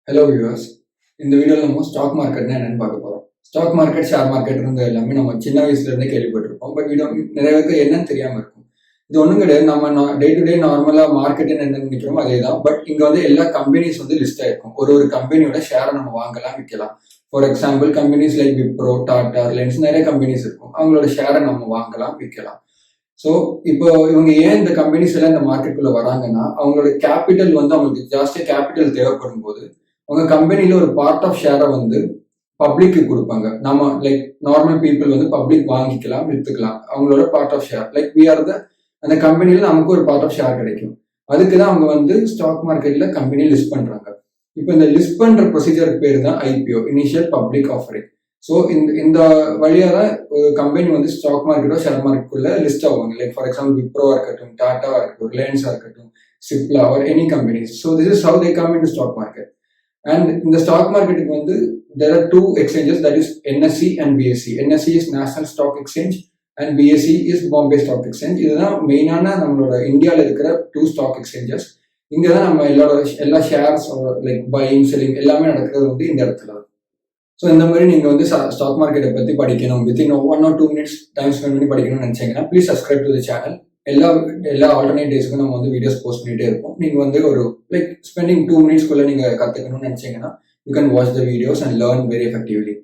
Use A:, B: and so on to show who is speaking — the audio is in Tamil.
A: ஹலோ வியூவர்ஸ், இந்த வீடியோவில் நம்ம ஸ்டாக் மார்க்கெட்னா என்னன்னு பார்க்க போகிறோம். ஸ்டாக் மார்க்கெட், ஷேர் மார்க்கெட் இருந்த எல்லாமே நம்ம சின்ன வயசுலேருந்தே கேள்விப்பட்டிருப்போம். பட் நிறைய பேருக்கு என்னன்னு தெரியாமல் இருக்கும். இது ஒன்றும் கிடையாது. நம்ம டே டு டே நார்மலாக மார்க்கெட்டுன்னு என்ன நினைக்கிறோமோ அதே தான். பட் இங்கே வந்து எல்லா கம்பெனிஸ் வந்து லிஸ்ட் ஆயிருக்கும். ஒரு கம்பெனியோட ஷேரை நம்ம வாங்கலாம், விற்கலாம். For example companies like Wipro, Tata, Reliance நிறைய கம்பெனிஸ் இருக்கும். அவங்களோட ஷேரை நம்ம வாங்கலாம், விற்கலாம். ஸோ இப்போ இவங்க ஏன் இந்த கம்பெனிஸ் எல்லாம் இந்த மார்க்கெட்டுக்குள்ள வராங்கன்னா, அவங்களோட கேபிட்டல் வந்து அவங்களுக்கு ஜாஸ்தியாக கேபிட்டல் தேவைப்படும் போது அவங்க கம்பெனில ஒரு பார்ட் ஆஃப் ஷேரை வந்து பப்ளிக்கு கொடுப்பாங்க. நம்ம லைக் நார்மல் பீப்புள் வந்து பப்ளிக் வாங்கிக்கலாம், வித்துக்கலாம். அவங்களோட part of share like we are அந்த கம்பெனில நமக்கு ஒரு பார்ட் ஆஃப் ஷேர் கிடைக்கும். அதுக்கு தான் அவங்க வந்து ஸ்டாக் மார்க்கெட்ல கம்பெனி லிஸ்ட் பண்றாங்க. இப்போ இந்த லிஸ்ட் பண்ற ப்ரொசீஜர் பேர் தான் IPO, initial public offering. So இந்த வழியாக தான் ஒரு கம்பெனி வந்து ஸ்டாக் மார்க்கெட்டோ ஷேர் மார்க்கெட்டுக்குள்ள லிஸ்ட் ஆவாங்க. லைக் ஃபார் எக்ஸாம்பிள் விப்ரோவா இருக்கட்டும், டாட்டாவா இருக்கட்டும், ரிலையன்ஸா இருக்கட்டும், Cipla or any companies. So this is how they come in to stock market. And in the stock market, there are two exchanges, that is NSE and BSE. NSE is National Stock Exchange and BSE is Bombay Stock Exchange. இதுதான் மெயினான நம்மளோட இந்தியாவில் இருக்கிற டூ ஸ்டாக் எக்ஸ்சேஞ்சஸ். இங்கே தான் நம்ம எல்லா ஷேர்ஸ் லைக் பையிங், செல்லிங் எல்லாமே நடக்கிறது வந்து இந்த இடத்துல. ஸோ இந்த மாதிரி நீங்கள் வந்து ஸ்டாக் மார்க்கெட்டை பற்றி படிக்கணும், within 1 or 2 minutes time spend பண்ணி படிக்கணும்னு நினச்சிங்கன்னா please subscribe to the channel. எல்லா ஆல்டர்னேட் டேஸ்க்கும் நம்ம வந்து வீடியோஸ் போஸ்ட் பண்ணிட்டே இருப்போம். நீங்க வந்து ஒரு லைக் ஸ்பெண்டிங் 2 minutes நீங்க கத்துக்கணும்னு நினைச்சீங்கன்னா you can watch the videos and learn very effectively.